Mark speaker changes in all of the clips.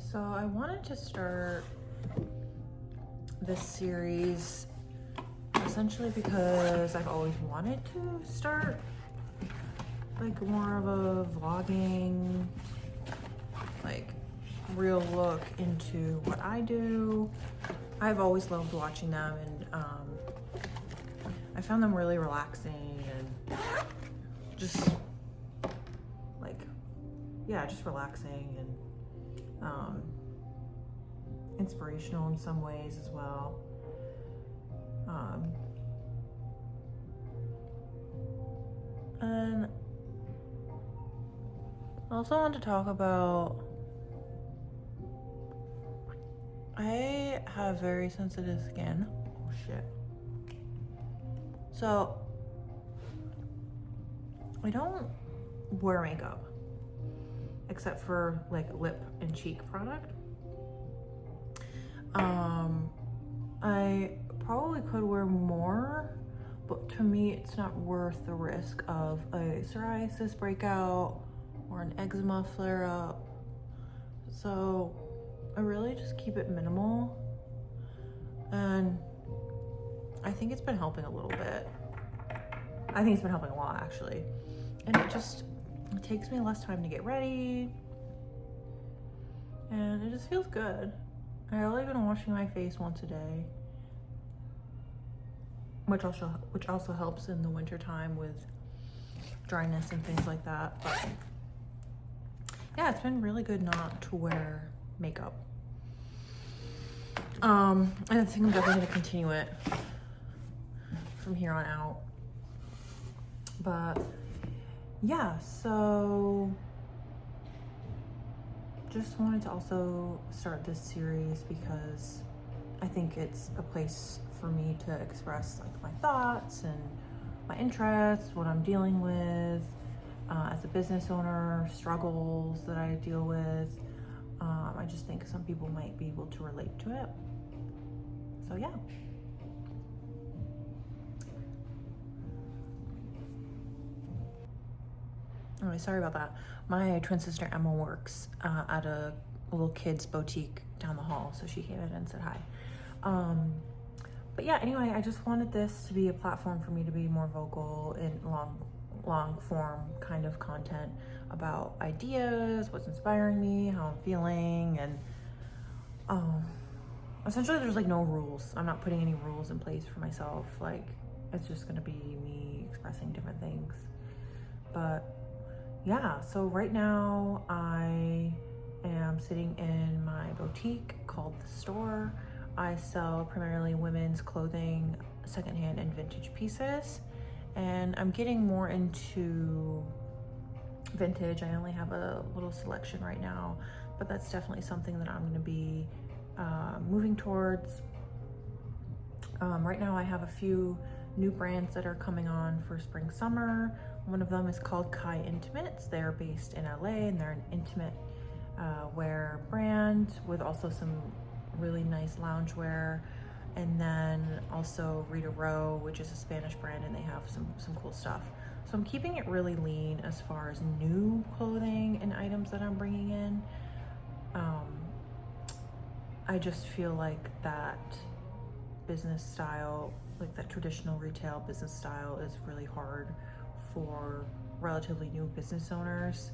Speaker 1: So I wanted to start this series essentially because I've always wanted to start like more of a vlogging, like real look into what I do. I've always loved watching them, and I found them really relaxing and just like, yeah, just relaxing and inspirational in some ways as well. And I also want to talk about, I have very sensitive skin. Oh shit. So I don't wear makeup except for like lip and cheek product. I probably could wear more, but to me it's not worth the risk of a psoriasis breakout or an eczema flare up. So I really just keep it minimal, and I think it's been helping a little bit. I think it's been helping a lot actually. And it takes me less time to get ready, and it just feels good. I only been washing my face once a day, which also helps in the winter time with dryness and things like that. But yeah, it's been really good not to wear makeup. And I think I'm definitely gonna continue it from here on out. But yeah, so just wanted to also start this series because I think it's a place for me to express like my thoughts and my interests, what I'm dealing with as a business owner, struggles that I deal with. I just think some people might be able to relate to it. So yeah. Oh, sorry about that. My twin sister Emma works at a little kids boutique down the hall, so she came in and said hi. But yeah, anyway, I just wanted this to be a platform for me to be more vocal in long form kind of content about ideas, what's inspiring me, how I'm feeling, and essentially there's like no rules. I'm not putting any rules in place for myself. Like, it's just gonna be me expressing different things. But yeah, so right now I am sitting in my boutique called The Store. I sell primarily women's clothing, secondhand and vintage pieces, and I'm getting more into vintage. I only have a little selection right now, but that's definitely something that I'm going to be moving towards. Right now I have a few new brands that are coming on for spring summer. One of them is called Kai Intimates. They're based in LA, and they're an intimate wear brand with also some really nice loungewear. And then also Rita Row, which is a Spanish brand, and they have some cool stuff. So I'm keeping it really lean as far as new clothing and items that I'm bringing in. I just feel like that business style, like that traditional retail business style, is really hard for relatively new business owners.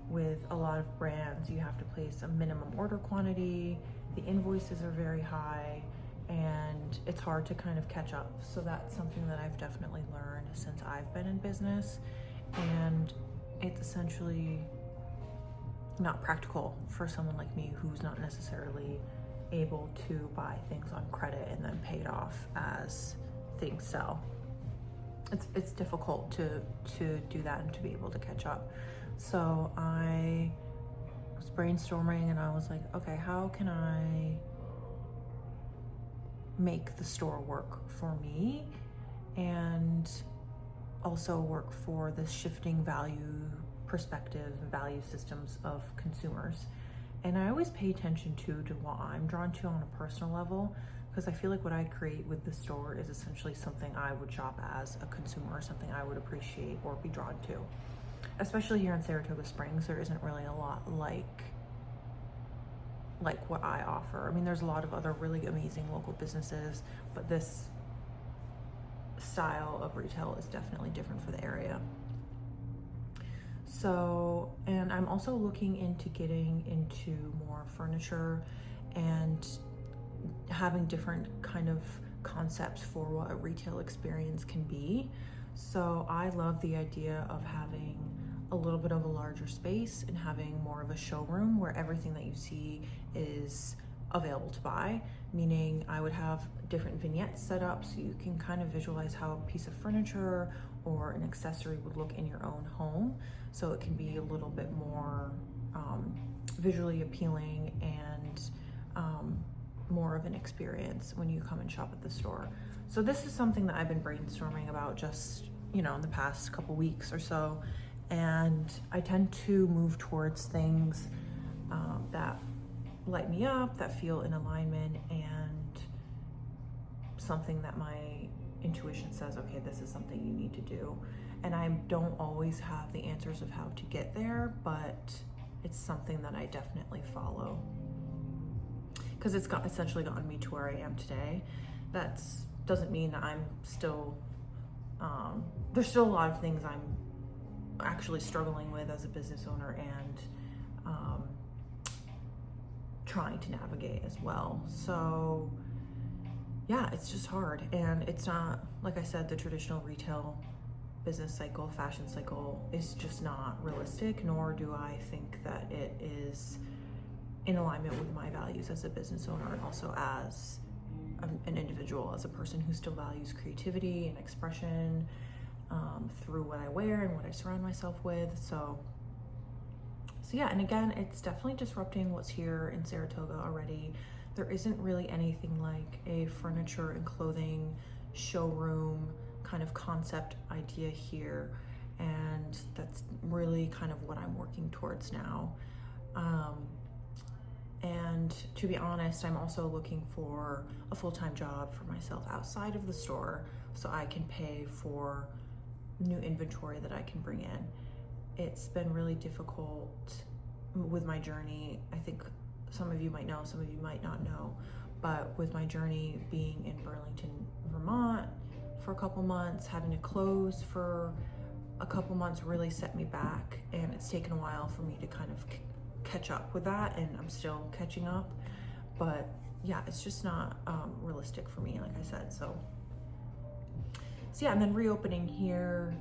Speaker 1: With a lot of brands, you have to place a minimum order quantity, the invoices are very high, and it's hard to kind of catch up. So that's something that I've definitely learned since I've been in business, and it's essentially not practical for someone like me who's not necessarily able to buy things on credit and then pay it off as things sell. It's difficult to do that and to be able to catch up. So I was brainstorming, and I was like, okay, how can I make the store work for me and also work for the shifting value perspective and value systems of consumers? And I always pay attention to what I'm drawn to on a personal level, because I feel like what I create with the store is essentially something I would shop as a consumer, something I would appreciate or be drawn to. Especially here in Saratoga Springs, there isn't really a lot like like what I offer. I mean, there's a lot of other really amazing local businesses, but this style of retail is definitely different for the area. So, and I'm also looking into getting into more furniture and having different kind of concepts for what a retail experience can be. So I love the idea of having a little bit of a larger space and having more of a showroom where everything that you see is available to buy, meaning I would have different vignettes set up so you can kind of visualize how a piece of furniture or an accessory would look in your own home. So it can be a little bit more visually appealing and more of an experience when you come and shop at the store. So this is something that I've been brainstorming about just, in the past couple weeks or so. And I tend to move towards things that light me up, that feel in alignment, and something that my intuition says, okay, this is something you need to do. And I don't always have the answers of how to get there, but it's something that I definitely follow. Because it's essentially gotten me to where I am today. That doesn't mean that I'm still, there's still a lot of things I'm actually struggling with as a business owner and trying to navigate as well. So yeah, it's just hard. And it's not, like I said, the traditional retail business cycle, fashion cycle is just not realistic, nor do I think that it is in alignment with my values as a business owner and also as an individual, as a person who still values creativity and expression through what I wear and what I surround myself with. So yeah, and again, it's definitely disrupting what's here in Saratoga already. There isn't really anything like a furniture and clothing showroom kind of concept idea here, and that's really kind of what I'm working towards now. And to be honest, I'm also looking for a full-time job for myself outside of the store so I can pay for new inventory that I can bring in. It's been really difficult with my journey. I think some of you might know, some of you might not know, but with my journey being in Burlington, Vermont for a couple months, having to close for a couple months really set me back, and it's taken a while for me to kind of catch up with that, and I'm still catching up, but yeah, it's just not realistic for me, like I said. So yeah, and then reopening here,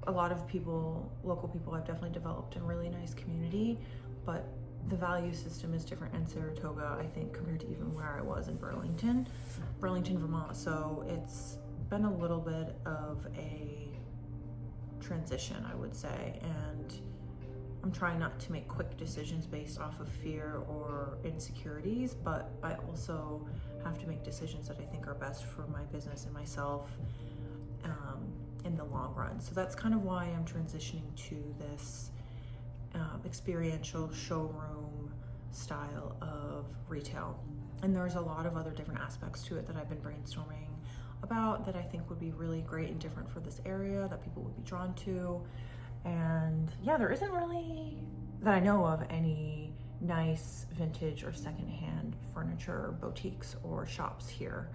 Speaker 1: a lot of people, local people, I've definitely developed a really nice community, but the value system is different in Saratoga, I think, compared to even where I was in Burlington, Vermont. So it's been a little bit of a transition, I would say, and I'm trying not to make quick decisions based off of fear or insecurities, but I also have to make decisions that I think are best for my business and myself in the long run. So that's kind of why I'm transitioning to this experiential showroom style of retail. And there's a lot of other different aspects to it that I've been brainstorming about that I think would be really great and different for this area that people would be drawn to. And yeah, there isn't really, that I know of, any nice vintage or secondhand furniture boutiques or shops here.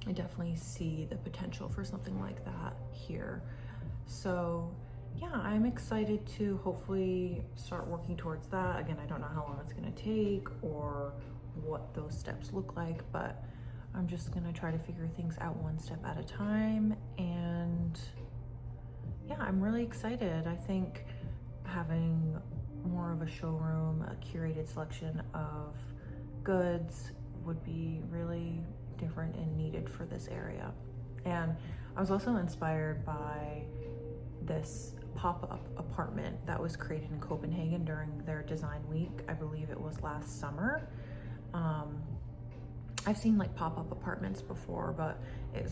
Speaker 1: I definitely see the potential for something like that here. So yeah, I'm excited to hopefully start working towards that. Again, I don't know how long it's gonna take or what those steps look like, but I'm just gonna try to figure things out one step at a time. And yeah, I'm really excited. I think having more of a showroom, a curated selection of goods would be really different and needed for this area. And I was also inspired by this pop-up apartment that was created in Copenhagen during their design week. I believe it was last summer. I've seen like pop-up apartments before, but it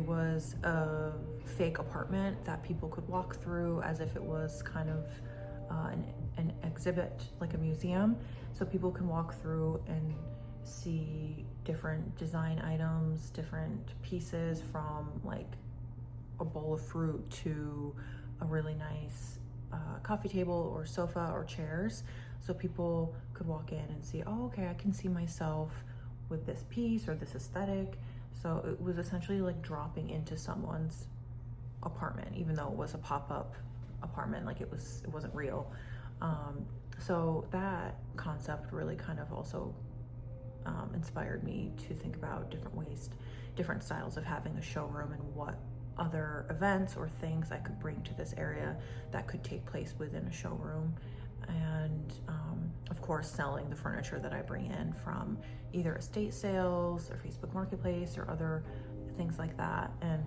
Speaker 1: was a fake apartment that people could walk through as if it was kind of an exhibit, like a museum. So people can walk through and see different design items, different pieces, from like a bowl of fruit to a really nice coffee table or sofa or chairs, so people could walk in and see, oh, okay, I can see myself with this piece or this aesthetic. So it was essentially like dropping into someone's apartment, even though it was a pop-up apartment, like it wasn't real. So that concept really kind of also inspired me to think about different styles of having a showroom, and what other events or things I could bring to this area that could take place within a showroom. And of course, selling the furniture that I bring in from either estate sales or Facebook Marketplace or other things like that. And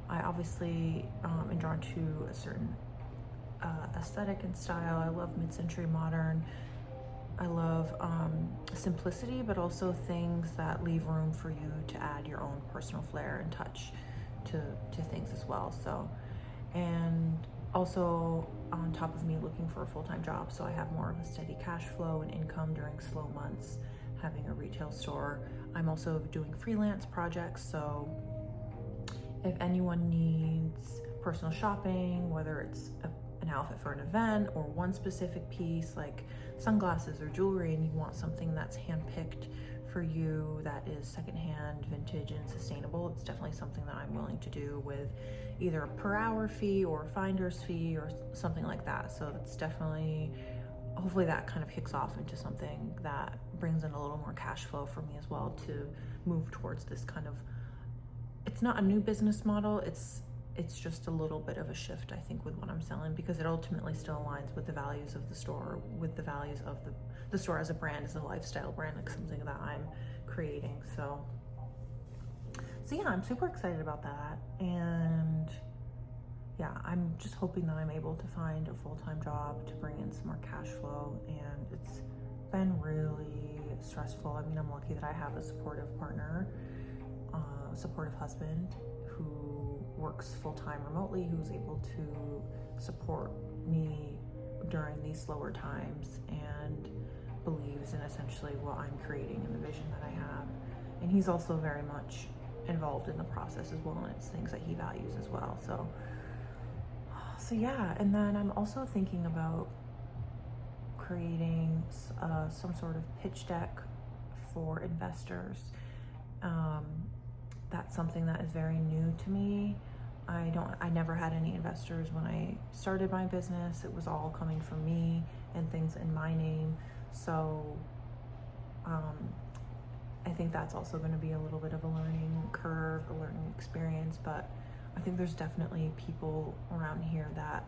Speaker 1: I obviously am drawn to a certain aesthetic and style. I love mid-century modern. I love simplicity, but also things that leave room for you to add your own personal flair and touch to things as well. So, and also on top of me looking for a full-time job, so I have more of a steady cash flow and income during slow months, having a retail store. I'm also doing freelance projects, so if anyone needs personal shopping, whether it's an outfit for an event or one specific piece like sunglasses or jewelry, and you want something that's handpicked for you, that is secondhand, vintage, and sustainable, it's definitely something that I'm willing to do with either a per hour fee or a finder's fee or something like that. So it's definitely, hopefully that kind of kicks off into something that brings in a little more cash flow for me as well, to move towards this kind of, it's not a new business model, it's just a little bit of a shift, I think, with what I'm selling, because it ultimately still aligns with the values of the store, with the values of the store as a brand, as a lifestyle brand, like something that I'm creating. So yeah, I'm super excited about that. And yeah, I'm just hoping that I'm able to find a full-time job to bring in some more cash flow. And it's been really stressful. I mean, I'm lucky that I have a supportive partner, supportive husband who works full-time remotely, who's able to support me during these slower times and believes in essentially what I'm creating and the vision that I have. And he's also very much involved in the process as well, and it's things that he values as well. So yeah, and then I'm also thinking about creating some sort of pitch deck for investors. That's something that is very new to me. I never had any investors when I started my business. It was all coming from me and things in my name. So I think that's also going to be a little bit of a learning curve, a learning experience, but I think there's definitely people around here that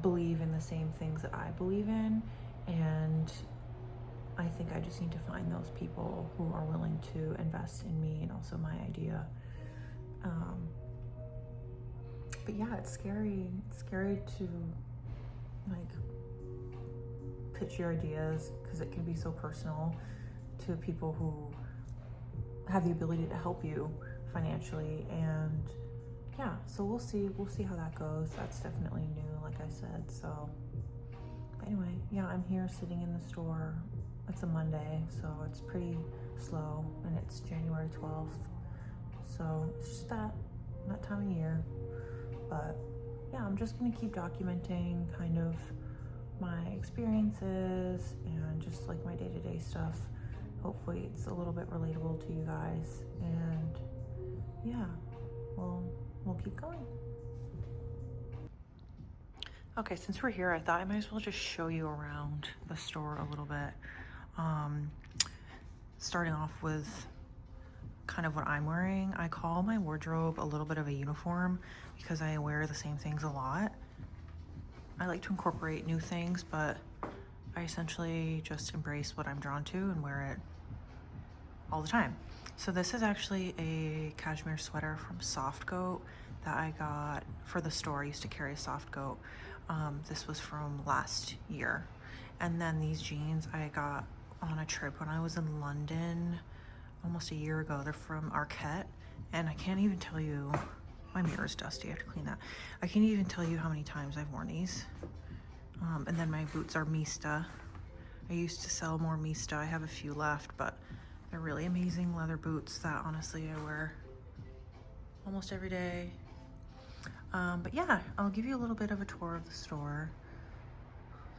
Speaker 1: believe in the same things that I believe in, and I think I just need to find those people who are willing to invest in me and also my idea. But yeah, it's scary. It's scary to like pitch your ideas, because it can be so personal to people who have the ability to help you financially. And yeah, so we'll see how that goes. That's definitely new, like I said. So but anyway, yeah, I'm here sitting in the store. It's a Monday, so it's pretty slow, and it's January 12th. So it's just that time of year. But yeah, I'm just gonna keep documenting kind of my experiences and just like my day-to-day stuff. Hopefully it's a little bit relatable to you guys, and yeah, we'll keep going. Okay, since we're here, I thought I might as well just show you around the store a little bit. Starting off with kind of what I'm wearing. I call my wardrobe a little bit of a uniform because I wear the same things a lot. I like to incorporate new things, but I essentially just embrace what I'm drawn to and wear it all the time. So this is actually a cashmere sweater from Soft Goat that I got for the store. I used to carry a Soft Goat. This was from last year. And then these jeans I got on a trip when I was in London almost a year ago. They're from Arquette, and I can't even tell you, my mirror is dusty, I have to clean that. I can't even tell you how many times I've worn these. And then my boots are Mista. I used to sell more Mista. I have a few left, but they're really amazing leather boots that honestly I wear almost every day. But yeah, I'll give you a little bit of a tour of the store.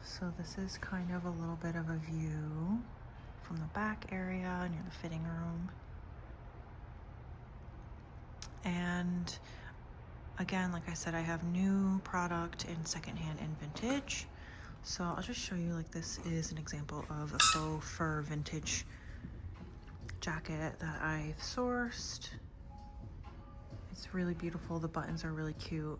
Speaker 1: So this is kind of a little bit of a view from the back area near the fitting room. And again, like I said, I have new product in secondhand and vintage. So I'll just show you, like, this is an example of a faux fur vintage jacket that I've sourced. It's really beautiful. The buttons are really cute.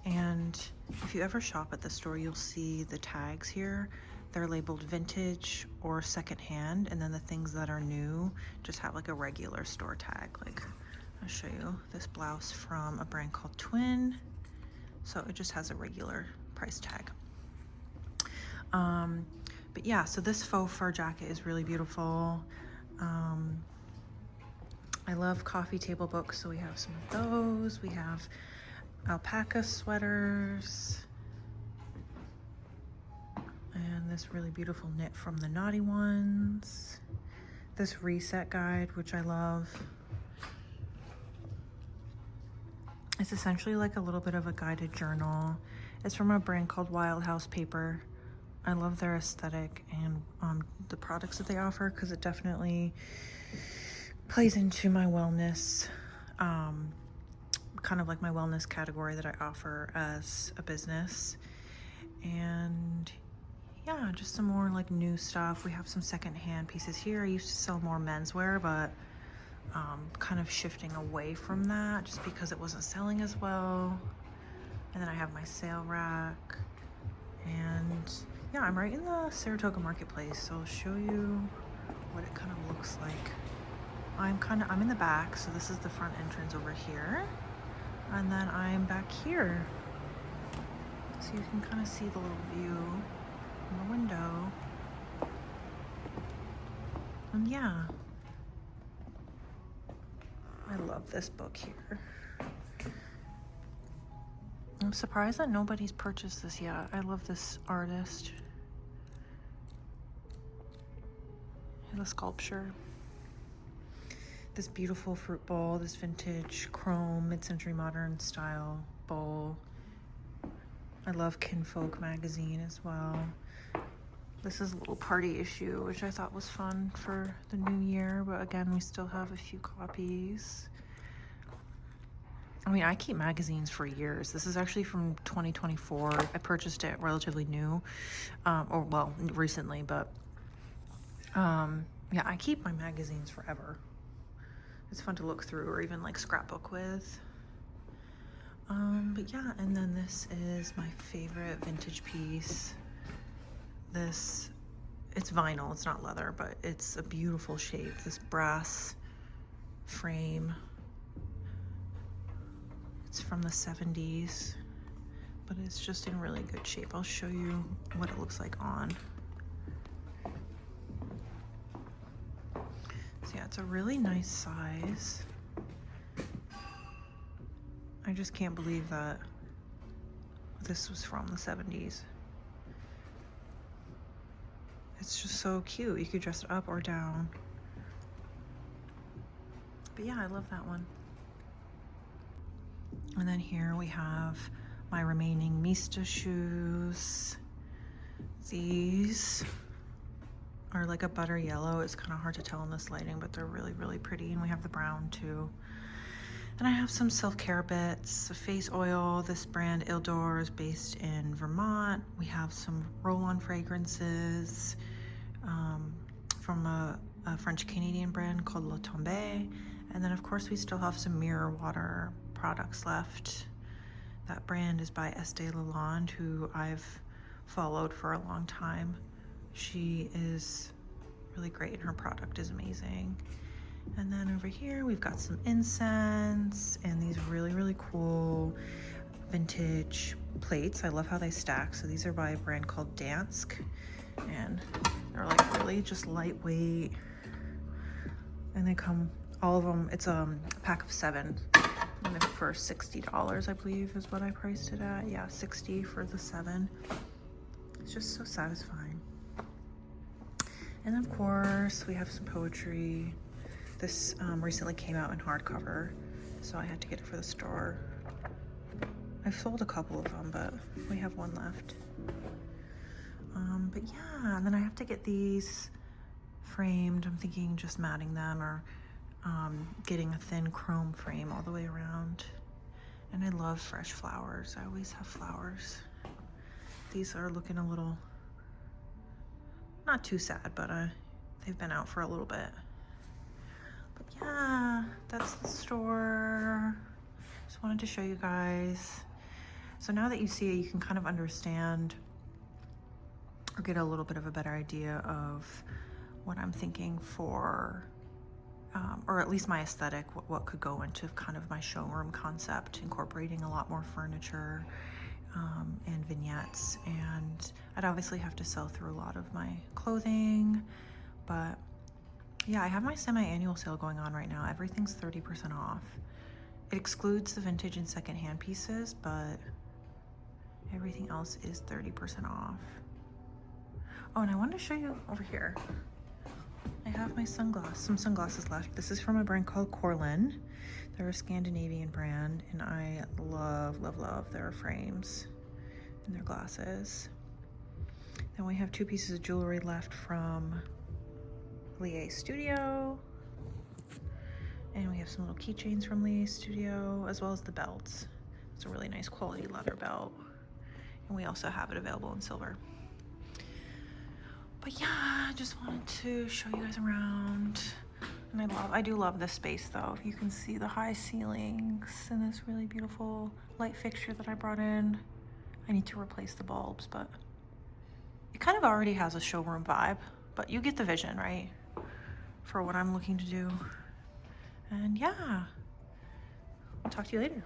Speaker 1: And if you ever shop at the store, you'll see the tags here. They're labeled vintage or secondhand, and then the things that are new just have like a regular store tag. Like, I'll show you this blouse from a brand called Twin. So it just has a regular price tag. But yeah, so this faux fur jacket is really beautiful. I love coffee table books, so we have some of those. We have alpaca sweaters. And this really beautiful knit from the Naughty Ones. This reset guide, which I love. It's essentially like a little bit of a guided journal. It's from a brand called Wild House Paper. I love their aesthetic and the products that they offer, because it definitely plays into my wellness, kind of like my wellness category that I offer as a business. And yeah, just some more like new stuff. We have some secondhand pieces here. I used to sell more menswear, but kind of shifting away from that just because it wasn't selling as well. And then I have my sale rack. And yeah, I'm right in the Saratoga Marketplace, so I'll show you what it kind of looks like. I'm in the back, so this is the front entrance over here. And then I'm back here. So you can kind of see the little view from the window. And yeah, I love this book here. I'm surprised that nobody's purchased this yet. I love this artist. The sculpture. This beautiful fruit bowl, this vintage chrome mid-century modern style bowl. I love Kinfolk magazine as well. This is a little party issue, which I thought was fun for the new year, but again, we still have a few copies. I mean, I keep magazines for years. This is actually from 2024. I purchased it relatively new, or well, recently, but yeah, I keep my magazines forever. It's fun to look through or even like scrapbook with. But yeah, and then this is my favorite vintage piece. It's vinyl, it's not leather, but it's a beautiful shape. This brass frame. It's from the 70s, but it's just in really good shape. I'll show you what it looks like on. So yeah, it's a really nice size. I just can't believe that this was from the 70s. It's just so cute. You could dress it up or down. But yeah, I love that one. And then here we have my remaining Mista shoes. These are like a butter yellow. It's kind of hard to tell in this lighting, but they're really, really pretty. And we have the brown too. And I have some self-care bits, a face oil. This brand Ildor is based in Vermont. We have some roll-on fragrances from a French-Canadian brand called La Tombe. And then of course we still have some mirror water products left. That brand is by Estée Lalonde, who I've followed for a long time. She is really great and her product is amazing. And then over here we've got some incense and these really, really cool vintage plates. I love how they stack. So these are by a brand called Dansk, and they're like really just lightweight. And they come, all of them, it's a pack of 7. And they're for $60, I believe is what I priced it at. Yeah, 60 for the 7. It's just so satisfying. And of course we have some poetry. This recently came out in hardcover, so I had to get it for the store. I've sold a couple of them, but we have one left. But yeah, and then I have to get these framed. I'm thinking just matting them or getting a thin chrome frame all the way around. And I love fresh flowers. I always have flowers. These are looking a little, not too sad, but they've been out for a little bit. But yeah, that's the store. Just wanted to show you guys. So now that you see it, you can kind of understand or get a little bit of a better idea of what I'm thinking for, or at least my aesthetic, what could go into kind of my showroom concept, incorporating a lot more furniture and vignettes. And I'd obviously have to sell through a lot of my clothing, but yeah, I have my semi-annual sale going on right now. Everything's 30% off. It excludes the vintage and secondhand pieces, but everything else is 30% off. Oh, and I wanted to show you over here. I have my some sunglasses left. This is from a brand called Corlin. They're a Scandinavian brand, and I love, love, love their frames and their glasses. Then we have 2 pieces of jewelry left from Lié Studio. And we have some little keychains from Lié Studio, as well as the belts. It's a really nice quality leather belt. And we also have it available in silver. But yeah, I just wanted to show you guys around. And I do love this space though. You can see the high ceilings and this really beautiful light fixture that I brought in. I need to replace the bulbs, but it kind of already has a showroom vibe, but you get the vision, right? For what I'm looking to do. And yeah, I'll talk to you later.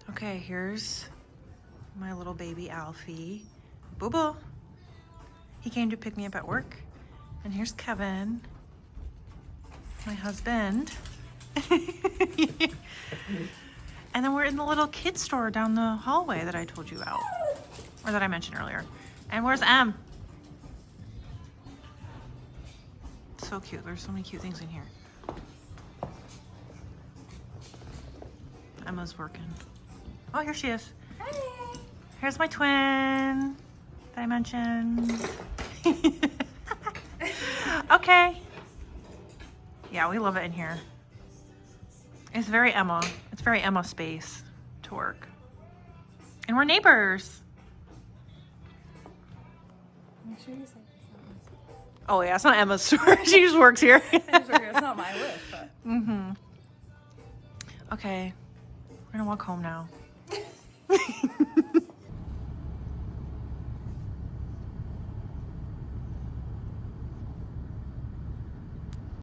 Speaker 1: Okay, here's my little baby Alfie. Boo boo. He came to pick me up at work. And here's Kevin, my husband. And then we're in the little kid store down the hallway that I told you about, or that I mentioned earlier. And where's Em? So cute. There's so many cute things in here. Emma's working. Oh, here she is.
Speaker 2: Hi.
Speaker 1: Here's my twin that I mentioned. Okay. Yeah, we love it in here. It's very Emma. It's very Emma space to work. And we're neighbors.
Speaker 2: I'm sure you said something.
Speaker 1: Oh yeah, it's not Emma's store. She just works here.
Speaker 2: It's not my list, but.
Speaker 1: Mm-hmm. Okay. We're gonna walk home now.